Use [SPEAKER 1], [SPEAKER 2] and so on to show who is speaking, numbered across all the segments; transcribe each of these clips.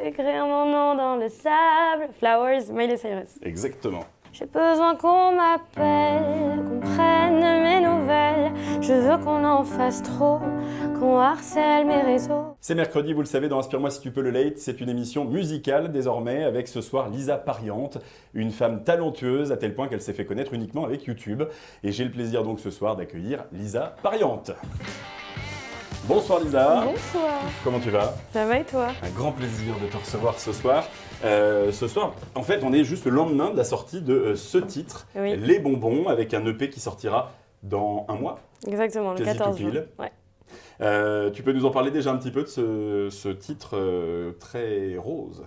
[SPEAKER 1] écrire mon nom dans le sable. Flowers, Miley Cyrus.
[SPEAKER 2] Exactement.
[SPEAKER 1] J'ai besoin qu'on m'appelle, qu'on prenne mes nouvelles. Je veux qu'on en fasse trop, qu'on harcèle mes réseaux.
[SPEAKER 2] C'est mercredi, vous le savez, dans Inspire-moi si tu peux le late, c'est une émission musicale désormais avec ce soir Lisa Pariante, une femme talentueuse à tel point qu'elle s'est fait connaître uniquement avec YouTube. Et j'ai le plaisir donc ce soir d'accueillir Lisa Pariante. Bonsoir Lisa.
[SPEAKER 1] Bonsoir.
[SPEAKER 2] Comment tu vas?
[SPEAKER 1] Ça va et toi?
[SPEAKER 2] Un grand plaisir de te recevoir ce soir. En fait, on est juste le lendemain de la sortie de ce titre,
[SPEAKER 1] Oui.
[SPEAKER 2] Les Bonbons, avec un EP qui sortira dans un mois.
[SPEAKER 1] Exactement, le
[SPEAKER 2] Quasi
[SPEAKER 1] 14
[SPEAKER 2] tout pile.
[SPEAKER 1] juin. Ouais.
[SPEAKER 2] Tu peux nous en parler déjà un petit peu de ce titre très rose?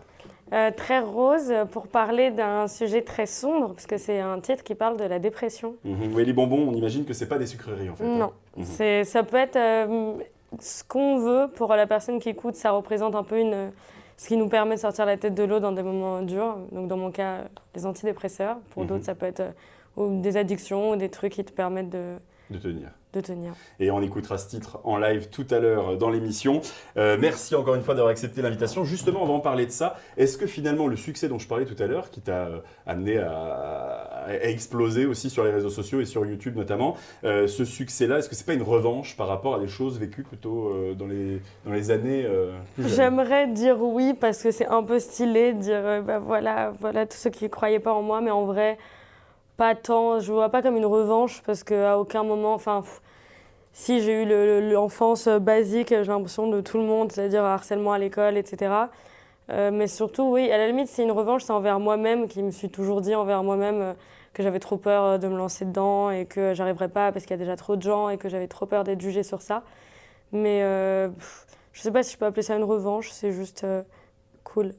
[SPEAKER 1] Très rose pour parler d'un sujet très sombre, parce que c'est un titre qui parle de la dépression.
[SPEAKER 2] Oui, les bonbons, on imagine que c'est pas des sucreries en fait.
[SPEAKER 1] Non, ça peut être ce qu'on veut pour la personne qui écoute. Ça représente un peu ce qui nous permet de sortir la tête de l'eau dans des moments durs. Donc dans mon cas, les antidépresseurs. Pour d'autres, ça peut être ou des addictions ou des trucs qui te permettent de
[SPEAKER 2] tenir.
[SPEAKER 1] Et
[SPEAKER 2] on écoutera ce titre en live tout à l'heure dans l'émission. Merci encore une fois d'avoir accepté l'invitation. Justement, on va en parler de ça. Est-ce que finalement le succès dont je parlais tout à l'heure, qui t'a amené à exploser aussi sur les réseaux sociaux et sur YouTube notamment, ce succès-là, est-ce que c'est pas une revanche par rapport à des choses vécues plutôt dans les années plus jeunes?
[SPEAKER 1] J'aimerais dire oui, parce que c'est un peu stylé de dire voilà tous ceux qui ne croyaient pas en moi, mais en vrai, pas tant. Je ne vois pas comme une revanche, parce qu'à aucun moment, si j'ai eu l'enfance basique, j'ai l'impression de tout le monde, c'est-à-dire harcèlement à l'école, etc. Mais surtout, oui, à la limite, c'est une revanche, c'est envers moi-même, qui me suis toujours dit envers moi-même que j'avais trop peur de me lancer dedans et que j'arriverais pas parce qu'il y a déjà trop de gens et que j'avais trop peur d'être jugée sur ça. Mais je sais pas si je peux appeler ça une revanche, c'est juste cool.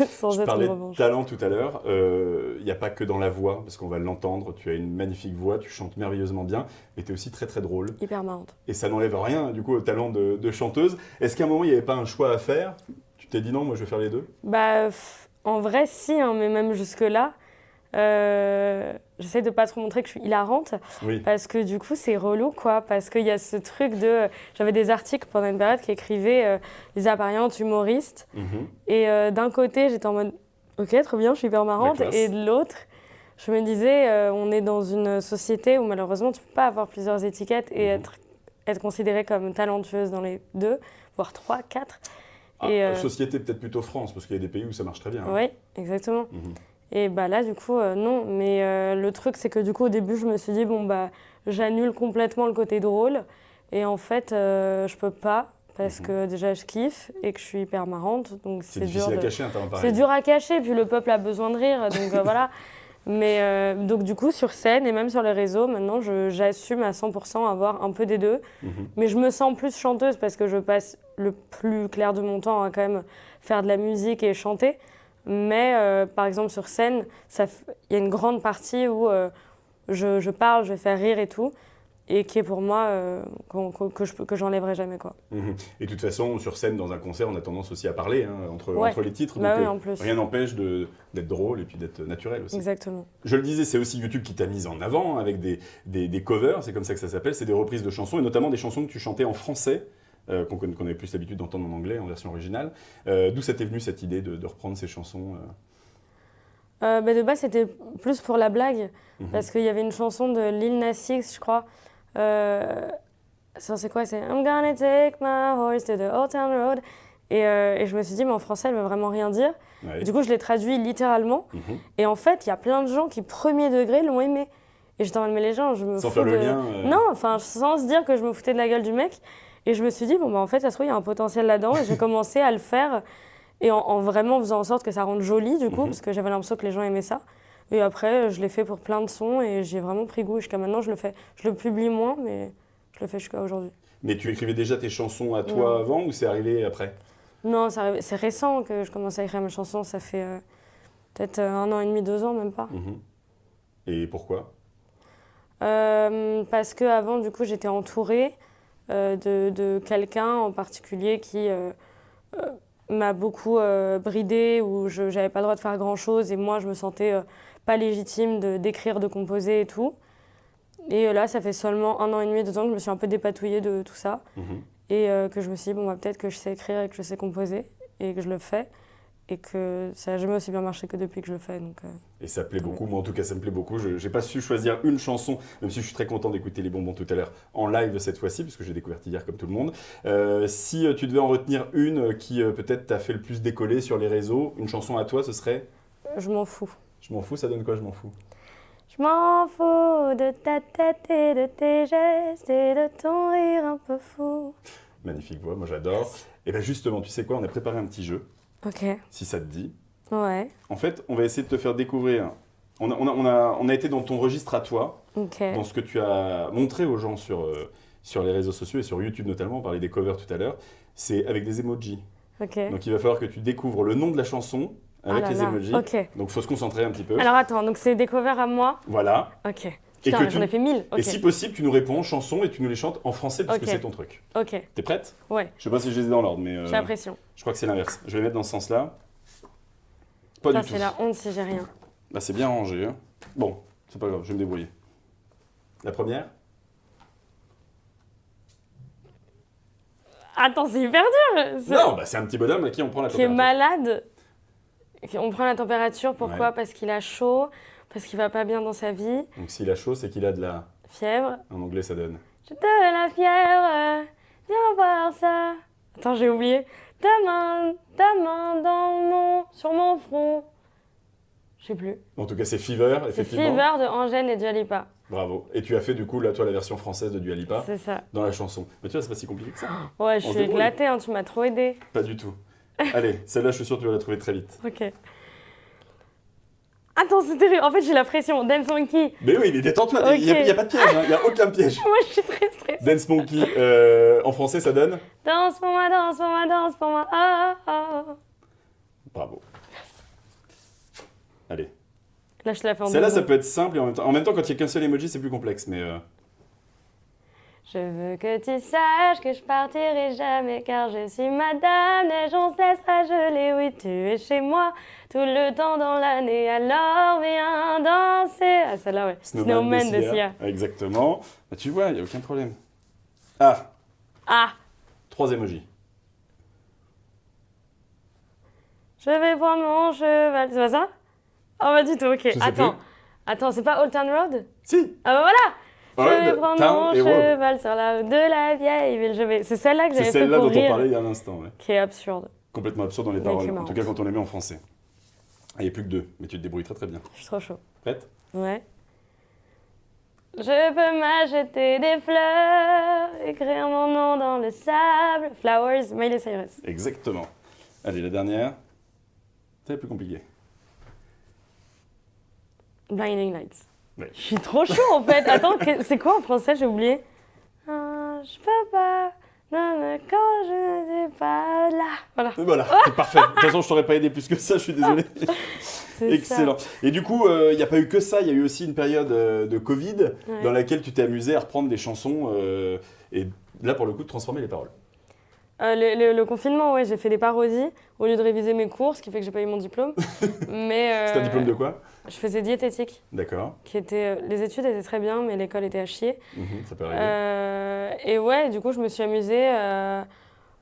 [SPEAKER 1] Sans
[SPEAKER 2] Je
[SPEAKER 1] être
[SPEAKER 2] parlais
[SPEAKER 1] une
[SPEAKER 2] de
[SPEAKER 1] revanche.
[SPEAKER 2] talent tout à l'heure. Il n'y a pas que dans la voix, parce qu'on va l'entendre. Tu as une magnifique voix, tu chantes merveilleusement bien, mais tu es aussi très très drôle.
[SPEAKER 1] Hyper marrante.
[SPEAKER 2] Et ça n'enlève rien du coup au talent de chanteuse. Est-ce qu'à un moment il n'y avait pas un choix à faire? Tu t'es dit non, moi je vais faire les deux?
[SPEAKER 1] En vrai, si, hein, mais même jusque-là, j'essaie de pas trop montrer que je suis hilarante,
[SPEAKER 2] Oui.
[SPEAKER 1] parce que du coup, c'est relou, quoi. Parce qu'il y a ce truc de. J'avais des articles pendant une période qui écrivaient Lisa Pariante, humoriste. Et d'un côté, j'étais en mode ok, trop bien, je suis hyper marrante. Et de l'autre, je me disais, on est dans une société où malheureusement, tu peux pas avoir plusieurs étiquettes et être considérée comme talentueuse dans les deux, voire trois, quatre.
[SPEAKER 2] Société peut-être plutôt France, parce qu'il y a des pays où ça marche très bien.
[SPEAKER 1] Oui, exactement. Et là, du coup, non. Mais le truc, c'est que du coup, au début, je me suis dit, j'annule complètement le côté drôle. Et en fait, je peux pas, parce que déjà, je kiffe et que je suis hyper marrante. Donc
[SPEAKER 2] c'est difficile à cacher, un talent pareil.
[SPEAKER 1] C'est dur à cacher, puis le peuple a besoin de rire. Donc voilà. Mais donc du coup, sur scène et même sur les réseaux, maintenant, j'assume à 100% avoir un peu des deux. Mais je me sens plus chanteuse parce que je passe le plus clair de mon temps à quand même faire de la musique et chanter. Mais par exemple, sur scène, il y a une grande partie où je parle, je vais faire rire et tout, et qui est pour moi que j'enlèverai jamais, quoi.
[SPEAKER 2] Et de toute façon, sur scène, dans un concert, on a tendance aussi à parler entre les titres.
[SPEAKER 1] Bah
[SPEAKER 2] donc
[SPEAKER 1] oui, en plus.
[SPEAKER 2] Rien n'empêche d'être drôle et puis d'être naturel aussi.
[SPEAKER 1] Exactement.
[SPEAKER 2] Je le disais, c'est aussi YouTube qui t'a mise en avant avec des covers, c'est comme ça que ça s'appelle, c'est des reprises de chansons, et notamment des chansons que tu chantais en français, qu'on avait plus l'habitude d'entendre en anglais, en version originale. D'où ça t'est venu cette idée de reprendre ces chansons
[SPEAKER 1] De base, c'était plus pour la blague, parce qu'il y avait une chanson de Lil Nas X, je crois. C'est quoi? C'est I'm gonna take my horse to the old town road. Et je me suis dit, mais en français, elle veut vraiment rien dire.
[SPEAKER 2] Ouais.
[SPEAKER 1] Et du coup, je l'ai traduit littéralement. Et en fait, il y a plein de gens qui, premier degré, l'ont aimé. Et j'étais en mode, mais les gens, je me
[SPEAKER 2] Sans
[SPEAKER 1] fous
[SPEAKER 2] faire
[SPEAKER 1] de...
[SPEAKER 2] le lien
[SPEAKER 1] Non, sans se dire que je me foutais de la gueule du mec. Et je me suis dit, en fait, ça se trouve, il y a un potentiel là-dedans. Et j'ai commencé à le faire. Et en vraiment faisant en sorte que ça rende joli, du coup, parce que j'avais l'impression que les gens aimaient ça. Et après, je l'ai fait pour plein de sons et j'ai vraiment pris goût. Jusqu'à maintenant, je le publie moins, mais je le fais jusqu'à aujourd'hui.
[SPEAKER 2] Mais tu écrivais déjà tes chansons à toi avant ou c'est arrivé après?
[SPEAKER 1] Non, c'est récent que je commence à écrire mes chansons. Ça fait peut-être 1 an et demi, 2 ans, même pas.
[SPEAKER 2] Et pourquoi?
[SPEAKER 1] Parce qu'avant, du coup, j'étais entourée de quelqu'un en particulier qui m'a beaucoup bridée, où je n'avais pas le droit de faire grand-chose et moi, je me sentais pas légitime d'écrire, de composer et tout. Et là, ça fait seulement 1 an et demi, 2 ans que je me suis un peu dépatouillée de tout ça et que je me suis dit, peut-être que je sais écrire et que je sais composer. et que je le fais. Et que ça n'a jamais aussi bien marché que depuis que je le fais. Donc,
[SPEAKER 2] Et ça plaît beaucoup, moi en tout cas ça me plaît beaucoup. Je n'ai pas su choisir une chanson, même si je suis très content d'écouter Les Bonbons tout à l'heure en live cette fois-ci, puisque j'ai découvert hier comme tout le monde. Si tu devais en retenir une qui peut-être t'a fait le plus décoller sur les réseaux, une chanson à toi, ce serait
[SPEAKER 1] je m'en fous.
[SPEAKER 2] Je m'en fous, ça donne quoi, je m'en fous?
[SPEAKER 1] Je m'en fous de ta tête et de tes gestes et de ton rire un peu fou.
[SPEAKER 2] Magnifique voix, moi j'adore. Et bien justement, tu sais quoi, on a préparé un petit jeu,
[SPEAKER 1] Ok.
[SPEAKER 2] si ça te dit.
[SPEAKER 1] Ouais.
[SPEAKER 2] En fait, on va essayer de te faire découvrir. On a été dans ton registre à toi,
[SPEAKER 1] Ok.
[SPEAKER 2] dans ce que tu as montré aux gens sur les réseaux sociaux et sur YouTube notamment, on parlait des covers tout à l'heure, c'est avec des emojis.
[SPEAKER 1] Ok.
[SPEAKER 2] Donc il va falloir que tu découvres le nom de la chanson avec
[SPEAKER 1] Ah là
[SPEAKER 2] les
[SPEAKER 1] là.
[SPEAKER 2] emojis.
[SPEAKER 1] Ok.
[SPEAKER 2] Donc il faut se concentrer un petit peu.
[SPEAKER 1] Alors attends, donc c'est des covers à moi.
[SPEAKER 2] Voilà.
[SPEAKER 1] Ok.
[SPEAKER 2] Et
[SPEAKER 1] Putain,
[SPEAKER 2] que
[SPEAKER 1] j'en ai fait 1000. Ok.
[SPEAKER 2] Et si possible, tu nous réponds chanson et tu nous les chantes en français parce que
[SPEAKER 1] Ok.
[SPEAKER 2] c'est ton truc.
[SPEAKER 1] Ok.
[SPEAKER 2] T'es prête?
[SPEAKER 1] Ouais.
[SPEAKER 2] Je sais pas si je les ai dans l'ordre, mais
[SPEAKER 1] J'ai la pression.
[SPEAKER 2] je crois que c'est l'inverse. Je vais les mettre dans ce sens-là. Pas
[SPEAKER 1] Ça,
[SPEAKER 2] du tout.
[SPEAKER 1] c'est la honte si j'ai rien.
[SPEAKER 2] Bah, c'est bien rangé. Hein. Bon, c'est pas grave, je vais me débrouiller. La première?
[SPEAKER 1] Attends, c'est hyper dur.
[SPEAKER 2] Non, bah, c'est un petit bonhomme à qui on prend la
[SPEAKER 1] Qui est
[SPEAKER 2] température.
[SPEAKER 1] malade. On prend la température, pourquoi?
[SPEAKER 2] Ouais.
[SPEAKER 1] Parce qu'il a chaud, parce qu'il va pas bien dans sa vie.
[SPEAKER 2] Donc s'il a chaud, c'est qu'il a de la...
[SPEAKER 1] Fièvre.
[SPEAKER 2] En anglais, ça donne.
[SPEAKER 1] J'ai de la fièvre, viens voir ça. Attends, j'ai oublié. Ta main sur mon front. Je sais plus.
[SPEAKER 2] En tout cas, c'est Fever,
[SPEAKER 1] C'est
[SPEAKER 2] effectivement.
[SPEAKER 1] Fever de Angèle et Dua Lipa.
[SPEAKER 2] Bravo. Et tu as fait du coup, là, toi, la version française de Dua Lipa
[SPEAKER 1] C'est ça.
[SPEAKER 2] dans la chanson. Mais tu vois, c'est pas si compliqué que ça.
[SPEAKER 1] Ouais,
[SPEAKER 2] On
[SPEAKER 1] je
[SPEAKER 2] se
[SPEAKER 1] suis
[SPEAKER 2] débrouille.
[SPEAKER 1] éclatée, hein, tu m'as trop aidée.
[SPEAKER 2] Pas du tout. Allez, celle-là, je suis sûr que tu vas la trouver très vite.
[SPEAKER 1] Ok. Attends, c'est terrible. En fait, j'ai la pression. Dance Monkey.
[SPEAKER 2] Mais oui, mais détends-toi, il n'y a,
[SPEAKER 1] Ok.
[SPEAKER 2] y a pas de piège, il n'y a aucun piège.
[SPEAKER 1] Moi, je suis très stressée.
[SPEAKER 2] Dance Monkey, en français, ça donne
[SPEAKER 1] Danse pour moi, danse pour moi, danse pour moi. Ah, ah.
[SPEAKER 2] Bravo. Allez.
[SPEAKER 1] Là, je te la fais en
[SPEAKER 2] Celle-là,
[SPEAKER 1] deux
[SPEAKER 2] ça
[SPEAKER 1] secondes.
[SPEAKER 2] peut être simple et en même temps, quand il n'y a qu'un seul emoji, c'est plus complexe. Mais
[SPEAKER 1] Je veux que tu saches que je partirai jamais car je suis madame neige, on se laissera geler. Oui, tu es chez moi tout le temps dans l'année, alors viens danser. Ah, celle-là, ouais. Snowman de Sia.
[SPEAKER 2] Exactement. Bah, tu vois, il n'y a aucun problème. Ah,
[SPEAKER 1] Ah,
[SPEAKER 2] 3 emojis.
[SPEAKER 1] je vais prendre mon cheval. C'est pas ça? Oh, bah du tout, ok.
[SPEAKER 2] sais
[SPEAKER 1] Attends.
[SPEAKER 2] plus.
[SPEAKER 1] Attends, c'est pas Old Town Road?
[SPEAKER 2] Si.
[SPEAKER 1] Ah, bah voilà!
[SPEAKER 2] Ouais,
[SPEAKER 1] Je vais prendre
[SPEAKER 2] Town
[SPEAKER 1] mon
[SPEAKER 2] et Road.
[SPEAKER 1] cheval sur la route de la vieille ville. C'est celle-là que
[SPEAKER 2] C'est
[SPEAKER 1] j'avais fait
[SPEAKER 2] celle-là
[SPEAKER 1] pour
[SPEAKER 2] dont on
[SPEAKER 1] rire,
[SPEAKER 2] parlait il y a un instant. Ouais.
[SPEAKER 1] qui est absurde.
[SPEAKER 2] Complètement absurde dans les
[SPEAKER 1] Mais
[SPEAKER 2] paroles.
[SPEAKER 1] qui est
[SPEAKER 2] En tout
[SPEAKER 1] marrante.
[SPEAKER 2] cas, quand on les met en français. Ah, il n'y a plus que 2, mais tu te débrouilles très très bien.
[SPEAKER 1] Je suis trop chaud.
[SPEAKER 2] Prête?
[SPEAKER 1] Ouais. Je peux m'acheter des fleurs, écrire mon nom dans le sable. Flowers, Miley Cyrus.
[SPEAKER 2] Exactement. Allez, la dernière. C'est la plus compliquée.
[SPEAKER 1] Blinding Lights.
[SPEAKER 2] Ouais.
[SPEAKER 1] Je suis trop chaud en fait. Attends, c'est quoi en français? J'ai oublié. Ah, je peux pas. Non, mais quand je n'étais pas là. Voilà.
[SPEAKER 2] Et voilà, c'est parfait. De toute façon, je t'aurais pas aidé plus que ça, je suis désolé.
[SPEAKER 1] C'est
[SPEAKER 2] Excellent. Et du coup, il n'y a pas eu que ça, il y a eu aussi une période de Covid
[SPEAKER 1] Ouais.
[SPEAKER 2] dans laquelle tu t'es amusé à reprendre des chansons et là, pour le coup, de transformer les paroles.
[SPEAKER 1] Le confinement, ouais, j'ai fait des parodies au lieu de réviser mes cours, ce qui fait que j'ai pas eu mon diplôme. Mais
[SPEAKER 2] C'est un diplôme de quoi?
[SPEAKER 1] je faisais diététique,
[SPEAKER 2] D'accord.
[SPEAKER 1] qui était les études étaient très bien, mais l'école était à chier.
[SPEAKER 2] Ça peut arriver.
[SPEAKER 1] Et ouais, du coup, je me suis amusée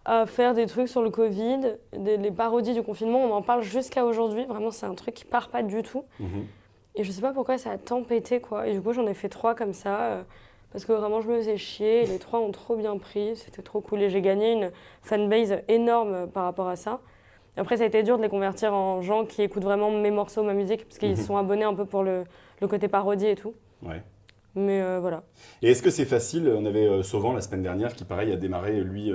[SPEAKER 1] à faire des trucs sur le Covid, les parodies du confinement. On en parle jusqu'à aujourd'hui. Vraiment, c'est un truc qui part pas du tout.
[SPEAKER 2] Mhm.
[SPEAKER 1] Et je sais pas pourquoi ça a tant pété, quoi. Et du coup, j'en ai fait 3 comme ça. Parce que vraiment, je me faisais chier. Et les 3 ont trop bien pris. C'était trop cool. Et j'ai gagné une fanbase énorme par rapport à ça. Après, ça a été dur de les convertir en gens qui écoutent vraiment mes morceaux, ma musique. Parce qu'ils se sont abonnés un peu pour le côté parodie et tout.
[SPEAKER 2] Ouais.
[SPEAKER 1] Mais voilà.
[SPEAKER 2] Et est-ce que c'est facile? On avait Sauvant la semaine dernière qui, pareil, a démarré, lui,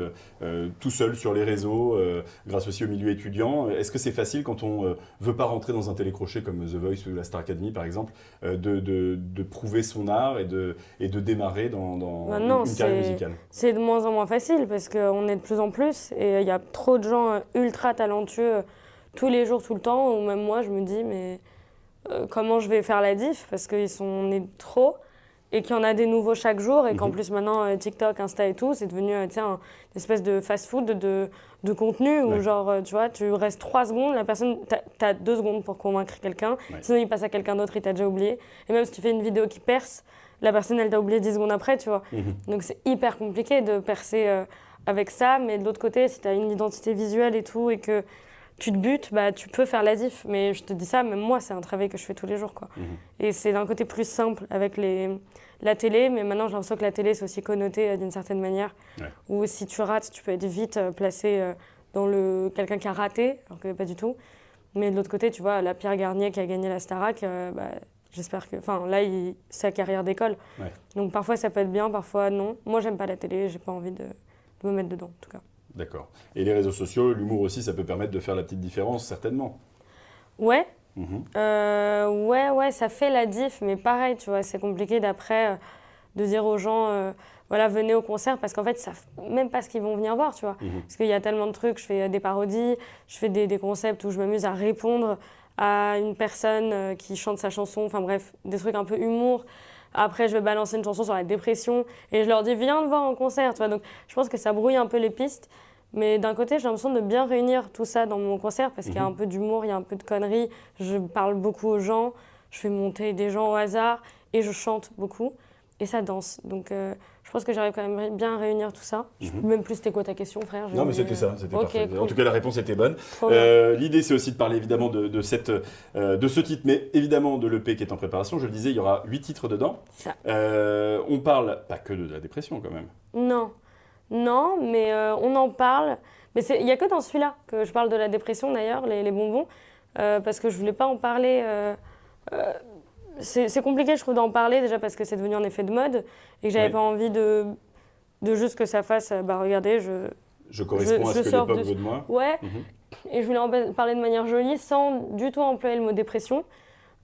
[SPEAKER 2] tout seul sur les réseaux, grâce aussi au milieu étudiant. Est-ce que c'est facile quand on veut pas rentrer dans un télécrochet comme The Voice ou la Star Academy, par exemple, de prouver son art et de démarrer dans
[SPEAKER 1] Bah non,
[SPEAKER 2] une carrière musicale?
[SPEAKER 1] C'est de moins en moins facile parce qu'on est de plus en plus et il y a trop de gens ultra talentueux tous les jours, tout le temps. Ou même moi, je me dis, mais comment je vais faire la diff? Parce on est trop et qu'il y en a des nouveaux chaque jour et qu'en plus maintenant TikTok, Insta et tout, c'est devenu une espèce de fast-food de contenu où
[SPEAKER 2] Ouais.
[SPEAKER 1] genre, tu vois, tu restes 3 secondes, la personne, t'as 2 secondes pour convaincre quelqu'un,
[SPEAKER 2] Ouais.
[SPEAKER 1] sinon il passe à quelqu'un d'autre, il t'a déjà oublié. Et même si tu fais une vidéo qui perce, la personne, elle t'a oublié 10 secondes après, tu vois. Donc c'est hyper compliqué de percer avec ça, mais de l'autre côté, si tu as une identité visuelle et tout, et que tu te butes, bah, tu peux faire la diff. Mais je te dis ça, même moi, c'est un travail que je fais tous les jours, quoi. Et c'est d'un côté plus simple avec la télé, mais maintenant, j'ai l'impression que la télé, c'est aussi connoté d'une certaine manière.
[SPEAKER 2] Ouais.
[SPEAKER 1] Où si tu rates, tu peux être vite placé dans quelqu'un qui a raté, alors que pas du tout. Mais de l'autre côté, tu vois, la Pierre Garnier qui a gagné la Starac, bah, j'espère que... Enfin, là, sa carrière d'école.
[SPEAKER 2] Ouais.
[SPEAKER 1] Donc parfois, ça peut être bien, parfois non. Moi, j'aime pas la télé, j'ai pas envie de me mettre dedans, en tout cas.
[SPEAKER 2] D'accord. Et les réseaux sociaux, l'humour aussi, ça peut permettre de faire la petite différence, certainement.
[SPEAKER 1] Ouais.
[SPEAKER 2] Mhm.
[SPEAKER 1] Ouais, ça fait la diff, mais pareil, tu vois, c'est compliqué d'après de dire aux gens, voilà, venez au concert, parce qu'en fait, ils savent même pas ce qu'ils vont venir voir, tu vois. Parce qu'il y a tellement de trucs, je fais des parodies, je fais des concepts où je m'amuse à répondre à une personne qui chante sa chanson, enfin bref, des trucs un peu humour. Après, je vais balancer une chanson sur la dépression et je leur dis, viens me voir en concert, tu vois. Donc, je pense que ça brouille un peu les pistes. Mais d'un côté, j'ai l'impression de bien réunir tout ça dans mon concert parce qu'il y a un peu d'humour, il y a un peu de conneries. Je parle beaucoup aux gens, je fais monter des gens au hasard et je chante beaucoup. Et ça danse. Donc, je pense que j'arrive quand même bien à réunir tout ça. Même plus, c'était quoi ta question, frère?
[SPEAKER 2] Non, mais c'était ça, c'était parfait.
[SPEAKER 1] Cool.
[SPEAKER 2] En tout cas, la réponse était bonne.
[SPEAKER 1] Trop bien.
[SPEAKER 2] L'idée, c'est aussi de parler évidemment de ce titre, mais évidemment de l'EP qui est en préparation. Je le disais, il y aura 8 titres dedans.
[SPEAKER 1] Ça.
[SPEAKER 2] On parle pas que de la dépression quand même.
[SPEAKER 1] Non, mais on en parle. Mais il n'y a que dans celui-là que je parle de la dépression, d'ailleurs, les bonbons, parce que je ne voulais pas en parler. C'est compliqué, je trouve, d'en parler, déjà parce que c'est devenu un effet de mode et que j'avais pas envie de juste que ça fasse, bah regardez,
[SPEAKER 2] je corresponds à ce que l'époque veut de moi.
[SPEAKER 1] Ouais, et je voulais en parler de manière jolie, sans du tout employer le mot dépression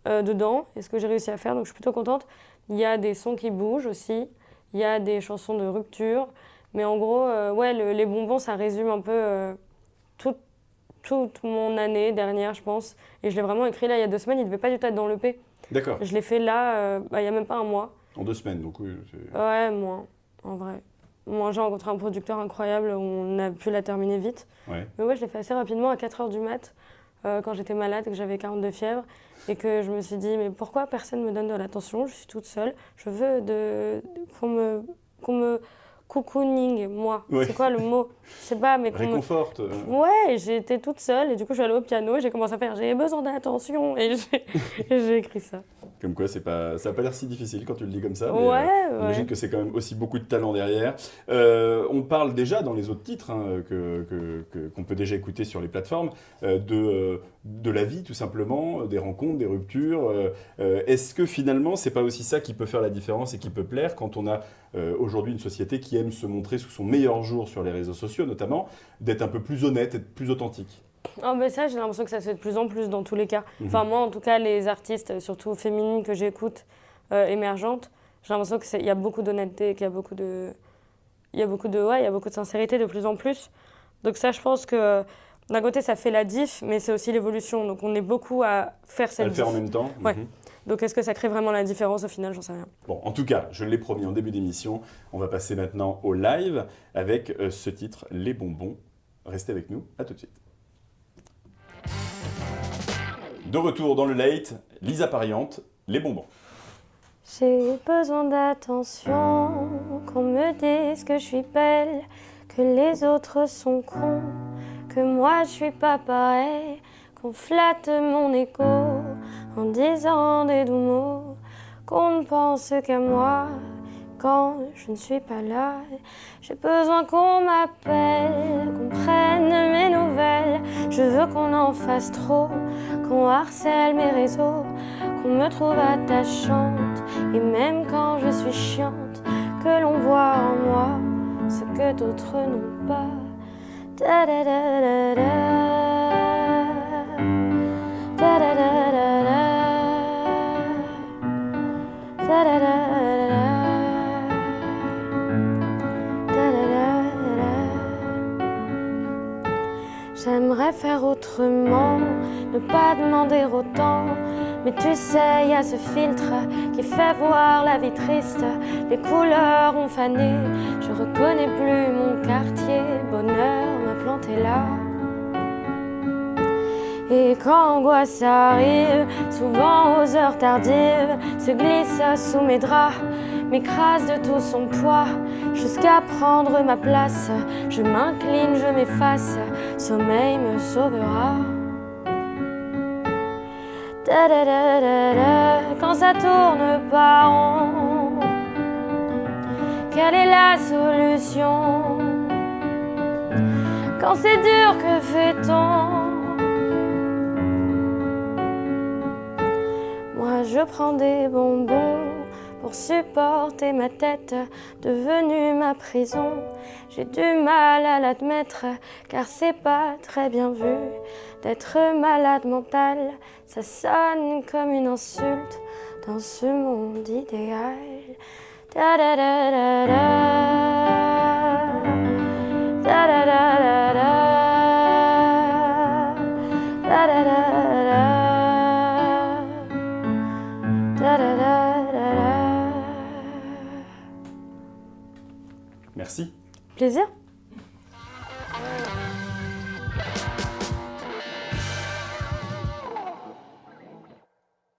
[SPEAKER 1] dedans, et ce que j'ai réussi à faire, donc je suis plutôt contente. Il y a des sons qui bougent aussi, il y a des chansons de rupture, mais en gros, les bonbons, ça résume un peu toute mon année dernière, je pense, et je l'ai vraiment écrit là il y a 2 semaines, il devait pas du tout être dans l'EP.
[SPEAKER 2] D'accord.
[SPEAKER 1] Je l'ai fait là, il n'y a même pas un mois.
[SPEAKER 2] En 2 semaines, donc oui.
[SPEAKER 1] Ouais, moins, en vrai. Moi, j'ai rencontré un producteur incroyable, on a pu la terminer vite.
[SPEAKER 2] Ouais.
[SPEAKER 1] Mais ouais, je l'ai fait assez rapidement, à 4h du mat, quand j'étais malade et que j'avais 42 fièvres. Et que je me suis dit, mais pourquoi personne ne me donne de l'attention? Je suis toute seule. Je veux qu'on me cocooning, moi.
[SPEAKER 2] Ouais.
[SPEAKER 1] C'est quoi le mot? Je sais pas, mais
[SPEAKER 2] réconforte.
[SPEAKER 1] Ouais, j'ai été toute seule et du coup, je suis allée au piano et j'ai commencé à faire j'ai besoin d'attention et j'ai écrit ça.
[SPEAKER 2] Comme quoi, ça n'a pas l'air si difficile quand tu le dis comme ça.
[SPEAKER 1] Ouais.
[SPEAKER 2] J'imagine que c'est quand même aussi beaucoup de talent derrière. On parle déjà dans les autres titres qu'on peut déjà écouter sur les plateformes de la vie tout simplement, des rencontres, des ruptures. Est-ce que finalement, c'est pas aussi ça qui peut faire la différence et qui peut plaire quand on a aujourd'hui une société qui aime se montrer sous son meilleur jour sur les réseaux sociaux notamment, d'être un peu plus honnête, être plus authentique?
[SPEAKER 1] Oh, mais ça, j'ai l'impression que ça se fait de plus en plus dans tous les cas. Enfin, moi, en tout cas, les artistes, surtout féminines que j'écoute, émergentes, j'ai l'impression qu'il y a beaucoup d'honnêteté, qu'il y a beaucoup de... Il y a beaucoup de sincérité de plus en plus. Donc ça, je pense que d'un côté, ça fait la diff, mais c'est aussi l'évolution. Donc on est beaucoup à faire cette diff.
[SPEAKER 2] À le faire en même temps.
[SPEAKER 1] Ouais. Donc est-ce que ça crée vraiment la différence au final? J'en sais rien.
[SPEAKER 2] Bon, en tout cas, je l'ai promis en début d'émission, on va passer maintenant au live avec ce titre, Les Bonbons. Restez avec nous, à tout de suite. De retour dans le late, Lisa Pariante, Les Bonbons.
[SPEAKER 1] J'ai besoin d'attention, qu'on me dise que je suis belle, que les autres sont cons, que moi je suis pas pareil, qu'on flatte mon écho en disant des doux mots, qu'on ne pense qu'à moi quand je ne suis pas là. J'ai besoin qu'on m'appelle, qu'on prenne mes nouvelles. Je veux qu'on en fasse trop, qu'on harcèle mes réseaux, qu'on me trouve attachante. Et même quand je suis chiante, que l'on voit en moi ce que d'autres n'ont pas. Da da da da da. Da da da da da. Da da da da da. J'aimerais faire autrement, ne pas demander autant. Mais tu sais, y a ce filtre qui fait voir la vie triste. Les couleurs ont fané, je reconnais plus mon quartier. Bonheur m'a planté là. Et quand angoisse arrive, souvent aux heures tardives, se glisse sous mes draps. m'écrase de tout son poids jusqu'à prendre ma place. Je m'incline, je m'efface, sommeil me sauvera. Da da da da da, quand ça tourne pas rond, quelle est la solution? Quand c'est dur, que fait-on? Moi je prends des bonbons pour supporter ma tête, devenue ma prison. J'ai du mal à l'admettre, car c'est pas très bien vu d'être malade mental. Ça sonne comme une insulte dans ce monde idéal. Da da da da da, da da da da da, da da da da, da da da da.
[SPEAKER 2] Merci.
[SPEAKER 1] Plaisir.